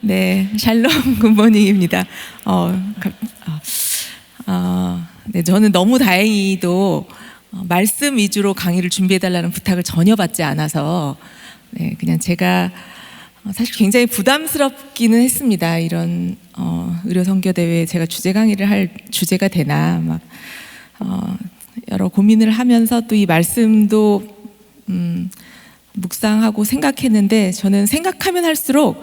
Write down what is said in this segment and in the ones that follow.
네, 샬롬 굿모닝입니다. 네, 저는 너무 다행히도 말씀 위주로 강의를 준비해달라는 부탁을 전혀 받지 않아서 네, 그냥 제가 사실 굉장히 부담스럽기는 했습니다. 이런 의료 선교 대회에 제가 주제 강의를 할 주제가 되나 막 여러 고민을 하면서 또 이 말씀도 묵상하고 생각했는데 저는 생각하면 할수록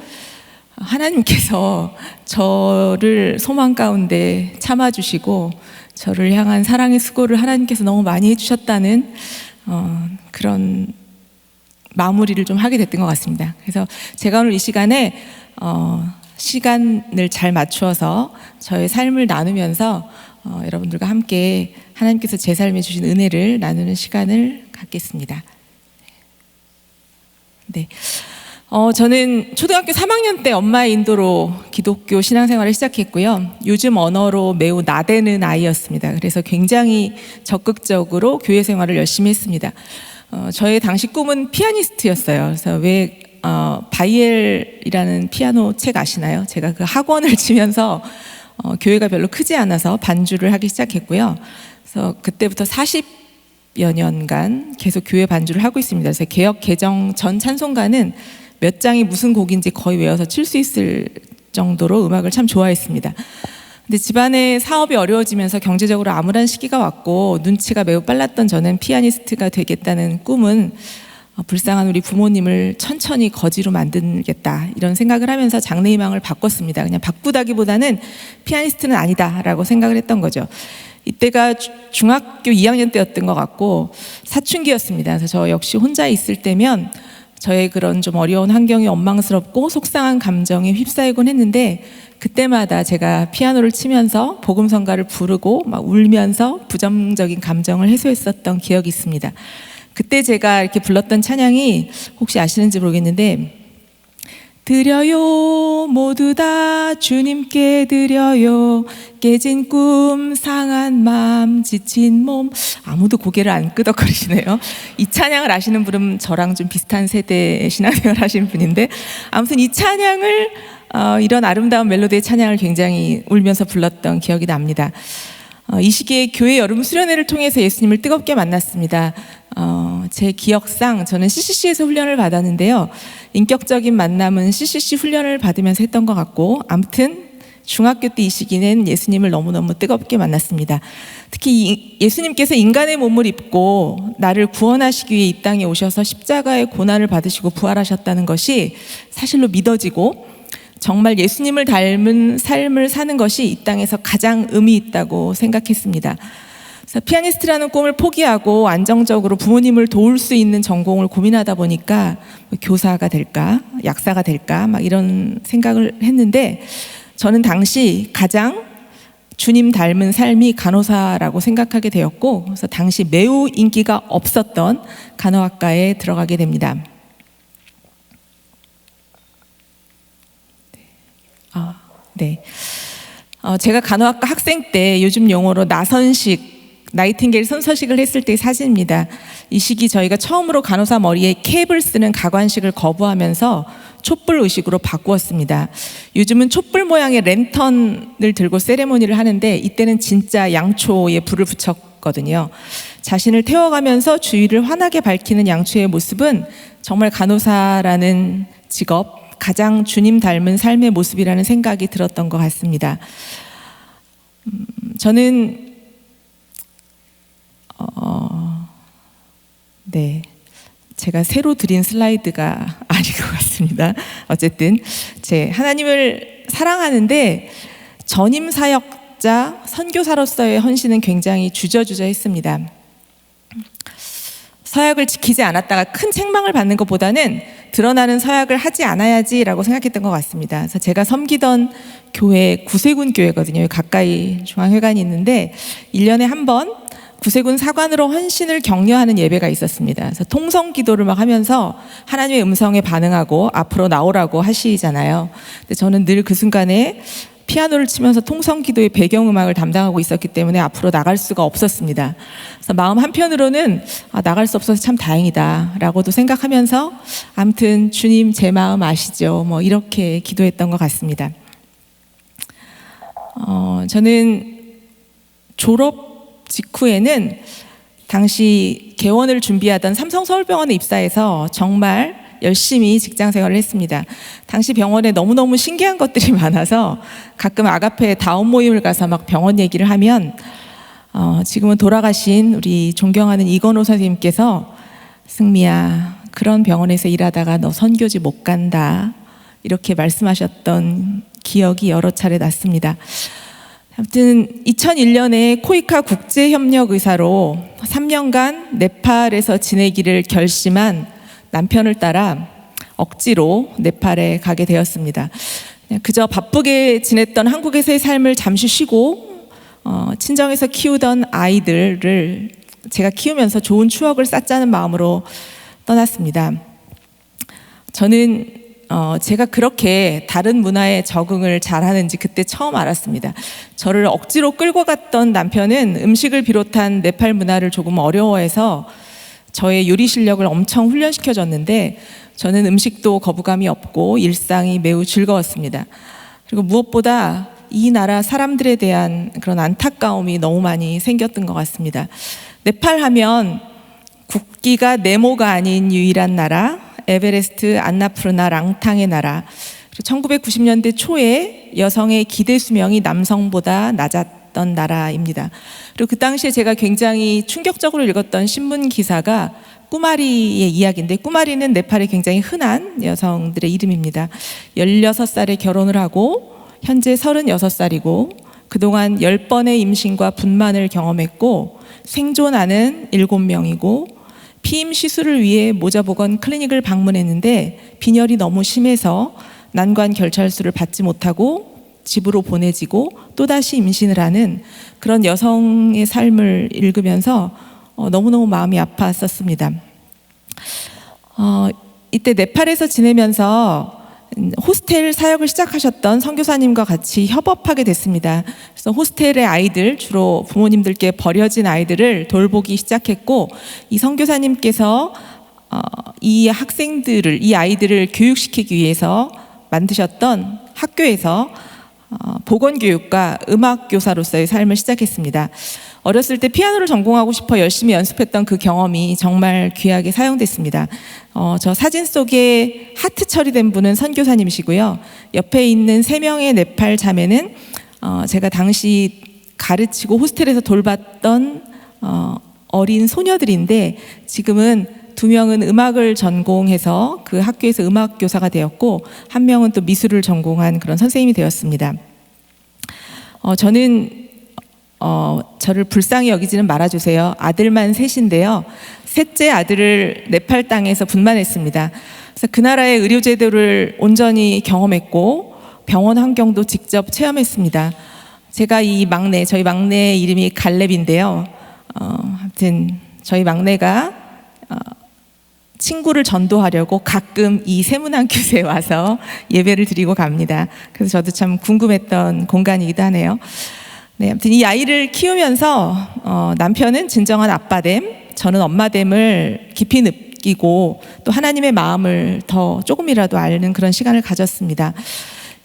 하나님께서 저를 소망 가운데 참아주시고 저를 향한 사랑의 수고를 하나님께서 너무 많이 해주셨다는 그런 마무리를 좀 하게 됐던 것 같습니다. 그래서 제가 오늘 이 시간에 시간을 잘 맞추어서 저의 삶을 나누면서 여러분들과 함께 하나님께서 제 삶에 주신 은혜를 나누는 시간을 갖겠습니다. 네. 저는 초등학교 3학년 때 엄마의 인도로 기독교 신앙생활을 시작했고요. 요즘 언어로 매우 나대는 아이였습니다. 그래서 굉장히 적극적으로 교회 생활을 열심히 했습니다. 저의 당시 꿈은 피아니스트였어요. 그래서 왜 바이엘이라는 피아노 책 아시나요? 제가 그 학원을 치면서 교회가 별로 크지 않아서 반주를 하기 시작했고요. 그래서 그때부터 40여 년간 계속 교회 반주를 하고 있습니다. 그래서 개역 개정 전 찬송가는 몇 장이 무슨 곡인지 거의 외워서 칠 수 있을 정도로 음악을 참 좋아했습니다. 근데 집안의 사업이 어려워지면서 경제적으로 암울한 시기가 왔고 눈치가 매우 빨랐던 저는 피아니스트가 되겠다는 꿈은 불쌍한 우리 부모님을 천천히 거지로 만들겠다 이런 생각을 하면서 장래희망을 바꿨습니다. 그냥 바꾸다기보다는 피아니스트는 아니다라고 생각을 했던 거죠. 이때가 중학교 2학년 때였던 것 같고 사춘기였습니다. 그래서 저 역시 혼자 있을 때면 저의 그런 좀 어려운 환경이 원망스럽고 속상한 감정에 휩싸이곤 했는데 그때마다 제가 피아노를 치면서 복음성가를 부르고 막 울면서 부정적인 감정을 해소했었던 기억이 있습니다. 그때 제가 이렇게 불렀던 찬양이 혹시 아시는지 모르겠는데 드려요 모두 다 주님께 드려요 깨진 꿈 상한 마음 지친 몸 아무도 고개를 안 끄덕거리시네요. 이 찬양을 아시는 분은 저랑 좀 비슷한 세대의 신앙생활 하시는 분인데 아무튼 이 찬양을 이런 아름다운 멜로디의 찬양을 굉장히 울면서 불렀던 기억이 납니다. 이 시기에 교회 여름 수련회를 통해서 예수님을 뜨겁게 만났습니다. 제 기억상 저는 CCC에서 훈련을 받았는데요. 인격적인 만남은 CCC 훈련을 받으면서 했던 것 같고 아무튼 중학교 때 이 시기는 예수님을 너무너무 뜨겁게 만났습니다. 특히 예수님께서 인간의 몸을 입고 나를 구원하시기 위해 이 땅에 오셔서 십자가의 고난을 받으시고 부활하셨다는 것이 사실로 믿어지고 정말 예수님을 닮은 삶을 사는 것이 이 땅에서 가장 의미 있다고 생각했습니다. 그래서 피아니스트라는 꿈을 포기하고 안정적으로 부모님을 도울 수 있는 전공을 고민하다 보니까 교사가 될까, 약사가 될까 막 이런 생각을 했는데 저는 당시 가장 주님 닮은 삶이 간호사라고 생각하게 되었고 그래서 당시 매우 인기가 없었던 간호학과에 들어가게 됩니다. 네. 제가 간호학과 학생 때 요즘 용어로 나선식, 나이팅게일 선서식을 했을 때의 사진입니다. 이 시기 저희가 처음으로 간호사 머리에 캡을 쓰는 가관식을 거부하면서 촛불 의식으로 바꾸었습니다. 요즘은 촛불 모양의 랜턴을 들고 세레모니를 하는데 이때는 진짜 양초에 불을 붙였거든요. 자신을 태워가면서 주위를 환하게 밝히는 양초의 모습은 정말 간호사라는 직업 가장 주님 닮은 삶의 모습이라는 생각이 들었던 것 같습니다. 저는 네, 제가 새로 드린 슬라이드가 아닌 것 같습니다. 어쨌든 제 하나님을 사랑하는데 전임 사역자 선교사로서의 헌신은 굉장히 주저주저했습니다. 서약을 지키지 않았다가 큰 책망을 받는 것보다는 드러나는 서약을 하지 않아야지라고 생각했던 것 같습니다. 그래서 제가 섬기던 교회 구세군 교회거든요. 가까이 중앙회관이 있는데 1년에 한 번 구세군 사관으로 헌신을 격려하는 예배가 있었습니다. 그래서 통성 기도를 막 하면서 하나님의 음성에 반응하고 앞으로 나오라고 하시잖아요. 근데 저는 늘 그 순간에 피아노를 치면서 통성기도의 배경음악을 담당하고 있었기 때문에 앞으로 나갈 수가 없었습니다. 그래서 마음 한편으로는 나갈 수 없어서 참 다행이다 라고도 생각하면서 아무튼 주님 제 마음 아시죠? 뭐 이렇게 기도했던 것 같습니다. 저는 졸업 직후에는 당시 개원을 준비하던 삼성서울병원에 입사해서 정말 열심히 직장 생활을 했습니다. 당시 병원에 너무너무 신기한 것들이 많아서 가끔 아가페 다운 모임을 가서 막 병원 얘기를 하면 지금은 돌아가신 우리 존경하는 이건호 선생님께서 승미야, 그런 병원에서 일하다가 너 선교지 못 간다 이렇게 말씀하셨던 기억이 여러 차례 났습니다. 아무튼 2001년에 코이카 국제협력의사로 3년간 네팔에서 지내기를 결심한 남편을 따라 억지로 네팔에 가게 되었습니다. 그저 바쁘게 지냈던 한국에서의 삶을 잠시 쉬고 친정에서 키우던 아이들을 제가 키우면서 좋은 추억을 쌓자는 마음으로 떠났습니다. 저는 제가 그렇게 다른 문화에 적응을 잘하는지 그때 처음 알았습니다. 저를 억지로 끌고 갔던 남편은 음식을 비롯한 네팔 문화를 조금 어려워해서 저의 요리 실력을 엄청 훈련시켜줬는데 저는 음식도 거부감이 없고 일상이 매우 즐거웠습니다. 그리고 무엇보다 이 나라 사람들에 대한 그런 안타까움이 너무 많이 생겼던 것 같습니다. 네팔 하면 국기가 네모가 아닌 유일한 나라, 에베레스트, 안나푸르나, 랑탕의 나라. 1990년대 초에 여성의 기대 수명이 남성보다 낮았던 나라입니다. 그리고 그 당시에 제가 굉장히 충격적으로 읽었던 신문 기사가 꾸마리의 이야기인데, 꾸마리는 네팔에 굉장히 흔한 여성들의 이름입니다. 16살에 결혼을 하고 현재 36살이고 그동안 10번의 임신과 분만을 경험했고 생존하는 7명이고 피임 시술을 위해 모자보건 클리닉을 방문했는데 빈혈이 너무 심해서 난관 결찰수를 받지 못하고 집으로 보내지고 또다시 임신을 하는 그런 여성의 삶을 읽으면서 너무너무 마음이 아팠었습니다. 이때 네팔에서 지내면서 호스텔 사역을 시작하셨던 선교사님과 같이 협업하게 됐습니다. 그래서 호스텔의 아이들, 주로 부모님들께 버려진 아이들을 돌보기 시작했고, 이 선교사님께서 이 학생들을, 이 아이들을 교육시키기 위해서 만드셨던 학교에서 보건교육과 음악교사로서의 삶을 시작했습니다. 어렸을 때 피아노를 전공하고 싶어 열심히 연습했던 그 경험이 정말 귀하게 사용됐습니다. 저 사진 속에 하트 처리된 분은 선교사님이시고요. 옆에 있는 3명의 네팔 자매는 제가 당시 가르치고 호스텔에서 돌봤던 어린 소녀들인데 지금은 2명은 음악을 전공해서 그 학교에서 음악교사가 되었고 1명은 또 미술을 전공한 그런 선생님이 되었습니다. 저는 저를 불쌍히 여기지는 말아주세요. 아들만 3인데요. 셋째 아들을 네팔 땅에서 분만했습니다. 그래서 그 나라의 의료제도를 온전히 경험했고 병원 환경도 직접 체험했습니다. 제가 저희 막내 이름이 갈렙인데요. 아무튼 저희 막내가 친구를 전도하려고 가끔 이 세문안교회에 와서 예배를 드리고 갑니다. 그래서 저도 참 궁금했던 공간이기도 하네요. 네, 아무튼 이 아이를 키우면서 남편은 진정한 아빠됨, 저는 엄마됨을 깊이 느끼고 또 하나님의 마음을 더 조금이라도 아는 그런 시간을 가졌습니다.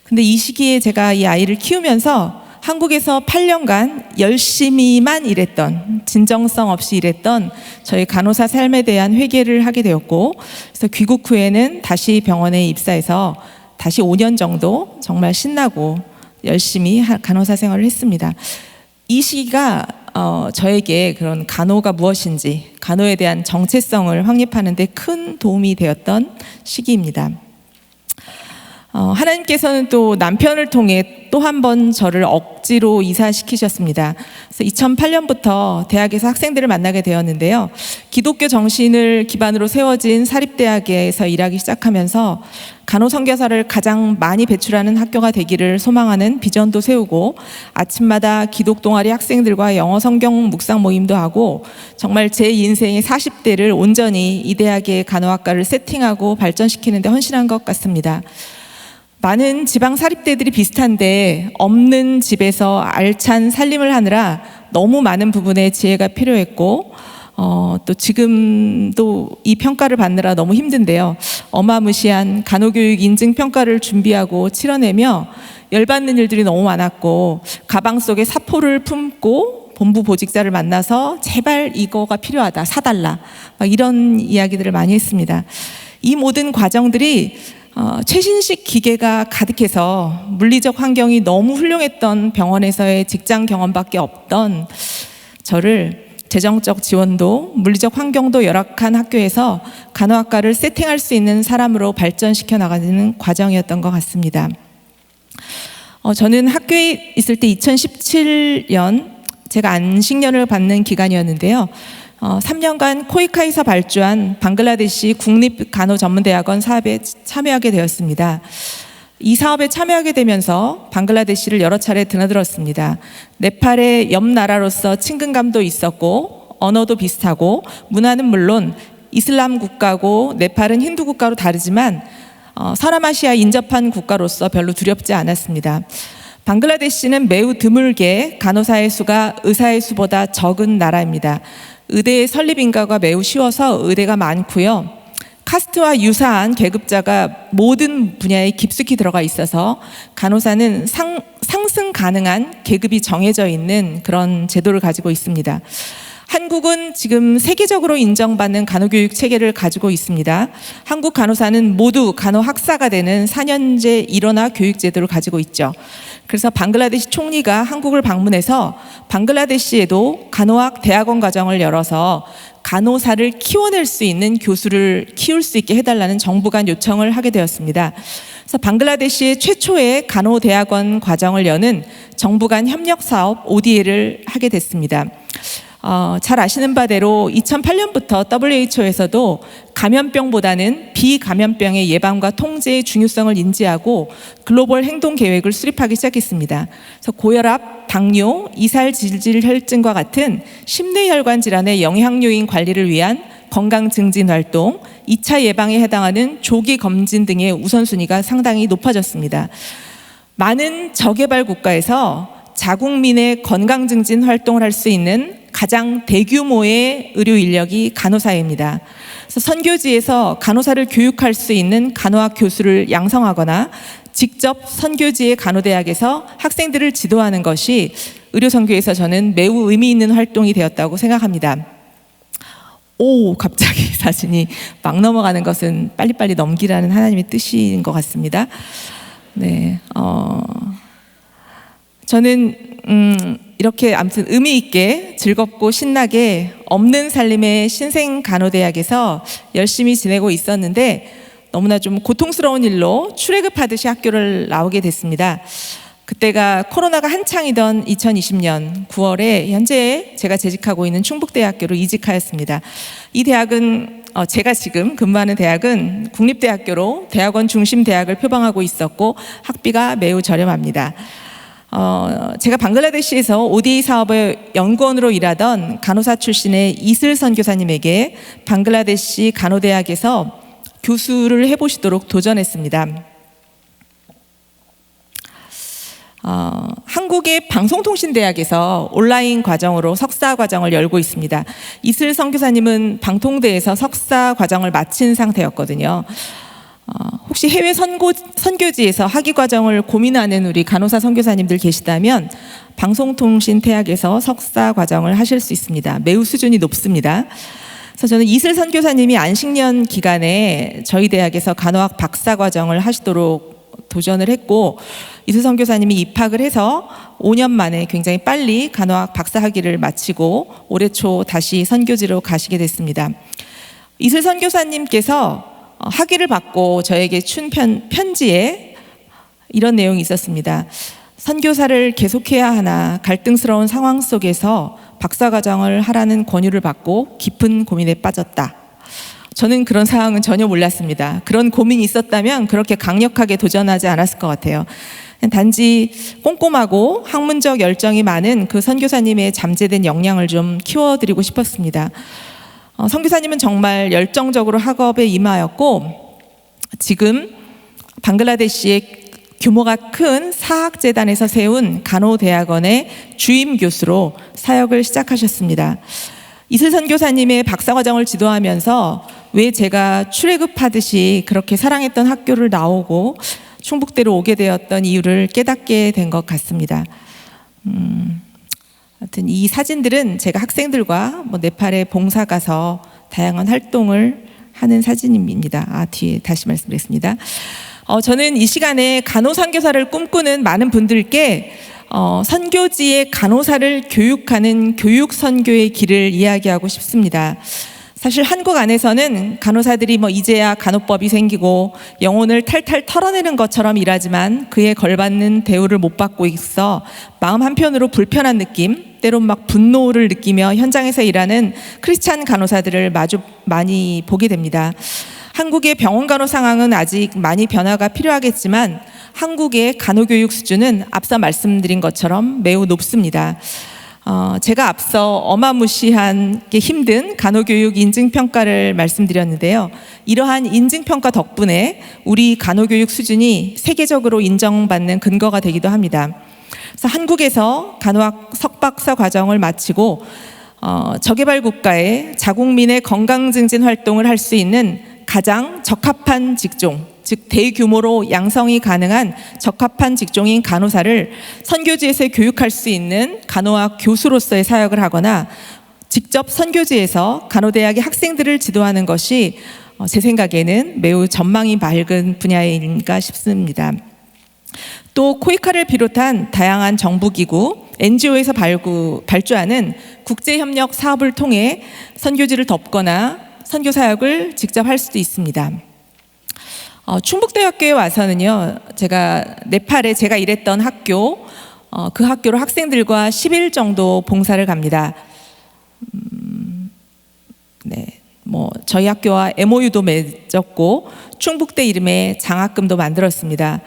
근데 이 시기에 제가 이 아이를 키우면서 한국에서 8년간 열심히만 일했던, 진정성 없이 일했던 저희 간호사 삶에 대한 회개를 하게 되었고, 그래서 귀국 후에는 다시 병원에 입사해서 다시 5년 정도 정말 신나고 열심히 간호사 생활을 했습니다. 이 시기가 저에게 그런 간호가 무엇인지, 간호에 대한 정체성을 확립하는 데 큰 도움이 되었던 시기입니다. 하나님께서는 또 남편을 통해 또 한 번 저를 억지로 이사시키셨습니다. 그래서 2008년부터 대학에서 학생들을 만나게 되었는데요. 기독교 정신을 기반으로 세워진 사립대학에서 일하기 시작하면서 간호선교사를 가장 많이 배출하는 학교가 되기를 소망하는 비전도 세우고 아침마다 기독 동아리 학생들과 영어 성경 묵상 모임도 하고 정말 제 인생의 40대를 온전히 이 대학의 간호학과를 세팅하고 발전시키는 데 헌신한 것 같습니다. 많은 지방 사립대들이 비슷한데 없는 집에서 알찬 살림을 하느라 너무 많은 부분에 지혜가 필요했고 또 지금도 이 평가를 받느라 너무 힘든데요. 어마무시한 간호교육 인증 평가를 준비하고 치러내며 열받는 일들이 너무 많았고 가방 속에 사포를 품고 본부 보직자를 만나서 제발 이거가 필요하다, 사달라, 막 이런 이야기들을 많이 했습니다. 이 모든 과정들이 최신식 기계가 가득해서 물리적 환경이 너무 훌륭했던 병원에서의 직장 경험밖에 없던 저를 재정적 지원도 물리적 환경도 열악한 학교에서 간호학과를 세팅할 수 있는 사람으로 발전시켜 나가는 과정이었던 것 같습니다. 저는 학교에 있을 때 2017년 제가 안식년을 받는 기간이었는데요. 3년간 코이카에서 발주한 방글라데시 국립간호전문대학원 사업에 참여하게 되었습니다. 이 사업에 참여하게 되면서 방글라데시를 여러 차례 드나들었습니다. 네팔의 옆 나라로서 친근감도 있었고 언어도 비슷하고 문화는 물론 이슬람 국가고 네팔은 힌두 국가로 다르지만 서남아시아 인접한 국가로서 별로 두렵지 않았습니다. 방글라데시는 매우 드물게 간호사의 수가 의사의 수보다 적은 나라입니다. 의대의 설립 인가가 매우 쉬워서 의대가 많고요. 카스트와 유사한 계급자가 모든 분야에 깊숙이 들어가 있어서 간호사는 상승 가능한 계급이 정해져 있는 그런 제도를 가지고 있습니다. 한국은 지금 세계적으로 인정받는 간호교육 체계를 가지고 있습니다. 한국 간호사는 모두 간호학사가 되는 4년제 일원화 교육 제도를 가지고 있죠. 그래서 방글라데시 총리가 한국을 방문해서 방글라데시에도 간호학 대학원 과정을 열어서 간호사를 키워낼 수 있는 교수를 키울 수 있게 해달라는 정부 간 요청을 하게 되었습니다. 그래서 방글라데시의 최초의 간호대학원 과정을 여는 정부 간 협력사업 ODA를 하게 됐습니다. 잘 아시는 바대로 2008년부터 WHO에서도 감염병보다는 비감염병의 예방과 통제의 중요성을 인지하고 글로벌 행동 계획을 수립하기 시작했습니다. 그래서 고혈압, 당뇨, 이살질질혈증과 같은 심뇌혈관 질환의 영향요인 관리를 위한 건강 증진 활동, 2차 예방에 해당하는 조기 검진 등의 우선순위가 상당히 높아졌습니다. 많은 저개발 국가에서 자국민의 건강 증진 활동을 할 수 있는 가장 대규모의 의료 인력이 간호사입니다. 그래서 선교지에서 간호사를 교육할 수 있는 간호학 교수를 양성하거나 직접 선교지의 간호대학에서 학생들을 지도하는 것이 의료선교에서 저는 매우 의미 있는 활동이 되었다고 생각합니다. 갑자기 사진이 막 넘어가는 것은 빨리빨리 넘기라는 하나님의 뜻인 것 같습니다. 네, 저는 이렇게 아무튼 의미 있게 즐겁고 신나게 없는 살림의 신생간호대학에서 열심히 지내고 있었는데 너무나 좀 고통스러운 일로 출애굽하듯이 학교를 나오게 됐습니다. 그때가 코로나가 한창이던 2020년 9월에 현재 제가 재직하고 있는 충북대학교로 이직하였습니다. 이 대학은 제가 지금 근무하는 대학은 국립대학교로 대학원 중심 대학을 표방하고 있었고 학비가 매우 저렴합니다. 제가 방글라데시에서 ODA 사업의 연구원으로 일하던 간호사 출신의 이슬 선교사님에게 방글라데시 간호대학에서 교수를 해보시도록 도전했습니다. 한국의 방송통신대학에서 온라인 과정으로 석사 과정을 열고 있습니다. 이슬 선교사님은 방통대에서 석사 과정을 마친 상태였거든요. 혹시 해외 선교지에서 학위 과정을 고민하는 우리 간호사 선교사님들 계시다면 방송통신대학에서 석사 과정을 하실 수 있습니다. 매우 수준이 높습니다. 그래서 저는 이슬 선교사님이 안식년 기간에 저희 대학에서 간호학 박사 과정을 하시도록 도전을 했고 이슬 선교사님이 입학을 해서 5년 만에 굉장히 빨리 간호학 박사 학위를 마치고 올해 초 다시 선교지로 가시게 됐습니다. 이슬 선교사님께서 학위를 받고 저에게 준 편지에 이런 내용이 있었습니다. 선교사를 계속해야 하나 갈등스러운 상황 속에서 박사과정을 하라는 권유를 받고 깊은 고민에 빠졌다. 저는 그런 상황은 전혀 몰랐습니다. 그런 고민이 있었다면 그렇게 강력하게 도전하지 않았을 것 같아요. 단지 꼼꼼하고 학문적 열정이 많은 그 선교사님의 잠재된 역량을 좀 키워드리고 싶었습니다. 선교사님은 정말 열정적으로 학업에 임하였고 지금 방글라데시의 규모가 큰 사학재단에서 세운 간호대학원의 주임 교수로 사역을 시작하셨습니다. 이슬 선교사님의 박사과정을 지도하면서 왜 제가 출애굽하듯이 그렇게 사랑했던 학교를 나오고 충북대로 오게 되었던 이유를 깨닫게 된 것 같습니다. 하여튼 이 사진들은 제가 학생들과 네팔에 봉사 가서 다양한 활동을 하는 사진입니다. 뒤에 다시 말씀드리겠습니다. 저는 이 시간에 간호선교사를 꿈꾸는 많은 분들께 선교지의 간호사를 교육하는 교육선교의 길을 이야기하고 싶습니다. 사실 한국 안에서는 간호사들이 이제야 간호법이 생기고 영혼을 탈탈 털어내는 것처럼 일하지만 그에 걸받는 대우를 못 받고 있어 마음 한편으로 불편한 느낌, 때론 분노를 느끼며 현장에서 일하는 크리스찬 간호사들을 많이 보게 됩니다. 한국의 병원 간호 상황은 아직 많이 변화가 필요하겠지만 한국의 간호교육 수준은 앞서 말씀드린 것처럼 매우 높습니다. 제가 앞서 어마무시하게 힘든 간호교육 인증평가를 말씀드렸는데요. 이러한 인증평가 덕분에 우리 간호교육 수준이 세계적으로 인정받는 근거가 되기도 합니다. 그래서 한국에서 간호학 석박사 과정을 마치고 저개발 국가에 자국민의 건강 증진 활동을 할 수 있는 가장 적합한 직종, 즉 대규모로 양성이 가능한 적합한 직종인 간호사를 선교지에서 교육할 수 있는 간호학 교수로서의 사역을 하거나 직접 선교지에서 간호대학의 학생들을 지도하는 것이 제 생각에는 매우 전망이 맑은 분야인가 싶습니다. 또 코이카를 비롯한 다양한 정부기구, NGO에서 발주하는 국제협력 사업을 통해 선교지를 덮거나 선교사역을 직접 할 수도 있습니다. 충북대학교에 와서는요, 네팔에 제가 일했던 학교, 그 학교로 학생들과 10일 정도 봉사를 갑니다. 저희 학교와 MOU도 맺었고 충북대 이름의 장학금도 만들었습니다.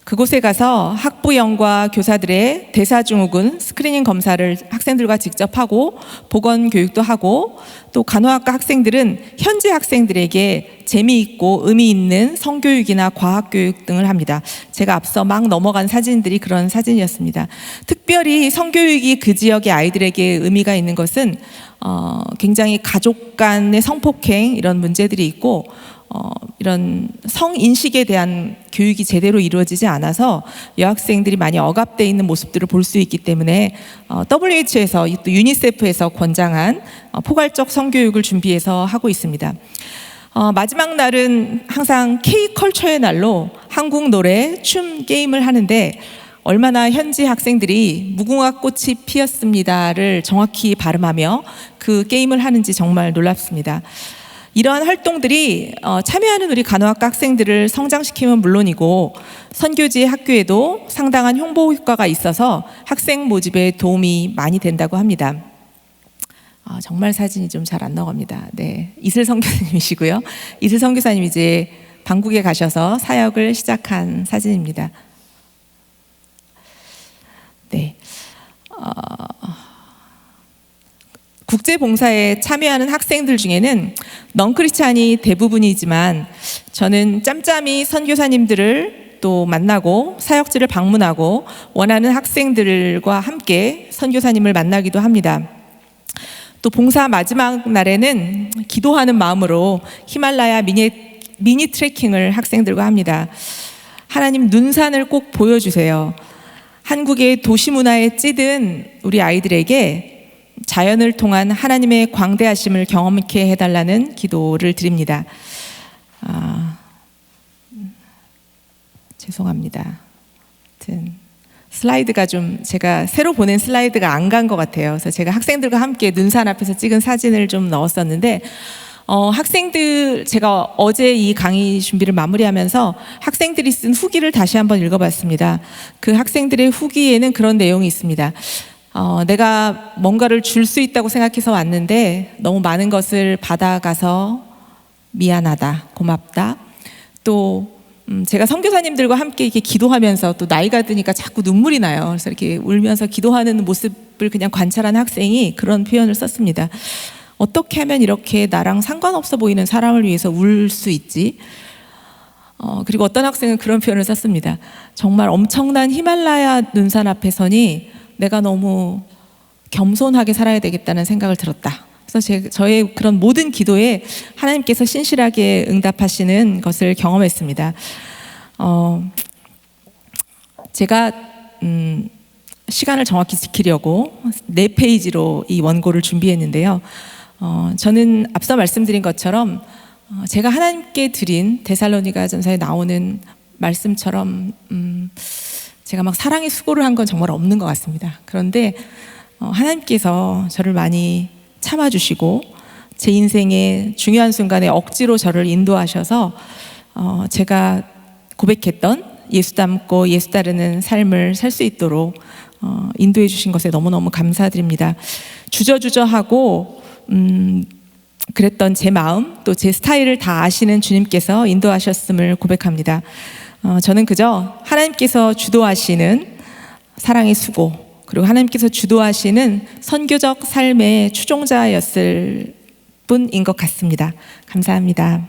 그곳에 가서 학부형과 교사들의 대사증후군 스크리닝 검사를 학생들과 직접 하고 보건 교육도 하고, 또 간호학과 학생들은 현지 학생들에게 재미있고 의미 있는 성교육이나 과학교육 등을 합니다. 제가 앞서 막 넘어간 사진들이 그런 사진이었습니다. 특별히 성교육이 그 지역의 아이들에게 의미가 있는 것은 굉장히 가족 간의 성폭행 이런 문제들이 있고 이런 성인식에 대한 교육이 제대로 이루어지지 않아서 여학생들이 많이 억압되어 있는 모습들을 볼 수 있기 때문에 WHO에서 또 유니세프에서 권장한 포괄적 성교육을 준비해서 하고 있습니다. 마지막 날은 항상 K컬처의 날로 한국 노래, 춤, 게임을 하는데 얼마나 현지 학생들이 무궁화 꽃이 피었습니다를 정확히 발음하며 그 게임을 하는지 정말 놀랍습니다. 이러한 활동들이 참여하는 우리 간호학과 학생들을 성장시키면 물론이고 선교지의 학교에도 상당한 홍보 효과가 있어서 학생 모집에 도움이 많이 된다고 합니다. 정말 사진이 좀 잘 안 나옵니다. 네, 이슬 선교사님이시고요. 이슬 선교사님 이제 방국에 가셔서 사역을 시작한 사진입니다. 네. 국제봉사에 참여하는 학생들 중에는 넌크리스찬이 대부분이지만 저는 짬짬이 선교사님들을 또 만나고 사역지를 방문하고 원하는 학생들과 함께 선교사님을 만나기도 합니다. 또 봉사 마지막 날에는 기도하는 마음으로 히말라야 미니 트레킹을 학생들과 합니다. 하나님 눈산을 꼭 보여주세요. 한국의 도시 문화에 찌든 우리 아이들에게 자연을 통한 하나님의 광대하심을 경험케 해달라는 기도를 드립니다. 죄송합니다. 하여튼 슬라이드가 좀 제가 새로 보낸 슬라이드가 안 간 것 같아요. 그래서 제가 학생들과 함께 눈산 앞에서 찍은 사진을 좀 넣었었는데 학생들, 제가 어제 이 강의 준비를 마무리하면서 학생들이 쓴 후기를 다시 한번 읽어봤습니다. 그 학생들의 후기에는 그런 내용이 있습니다. 내가 뭔가를 줄 수 있다고 생각해서 왔는데 너무 많은 것을 받아가서 미안하다, 고맙다. 또 제가 선교사님들과 함께 이렇게 기도하면서 또 나이가 드니까 자꾸 눈물이 나요. 그래서 이렇게 울면서 기도하는 모습을 그냥 관찰한 학생이 그런 표현을 썼습니다. 어떻게 하면 이렇게 나랑 상관없어 보이는 사람을 위해서 울 수 있지? 그리고 어떤 학생은 그런 표현을 썼습니다. 정말 엄청난 히말라야 눈산 앞에 서니 내가 너무 겸손하게 살아야 되겠다는 생각을 들었다. 그래서 저의 그런 모든 기도에 하나님께서 신실하게 응답하시는 것을 경험했습니다. 제가 시간을 정확히 지키려고 4페이지로 이 원고를 준비했는데요. 저는 앞서 말씀드린 것처럼 제가 하나님께 드린 데살로니가전서에 나오는 말씀처럼 제가 막 사랑의 수고를 한 건 정말 없는 것 같습니다. 그런데 하나님께서 저를 많이 참아주시고 제 인생의 중요한 순간에 억지로 저를 인도하셔서 제가 고백했던 예수 닮고 예수 따르는 삶을 살 수 있도록 인도해 주신 것에 너무너무 감사드립니다. 주저주저하고 그랬던 제 마음 또 제 스타일을 다 아시는 주님께서 인도하셨음을 고백합니다. 저는 그저 하나님께서 주도하시는 사랑의 수고 그리고 하나님께서 주도하시는 선교적 삶의 추종자였을 뿐인 것 같습니다. 감사합니다.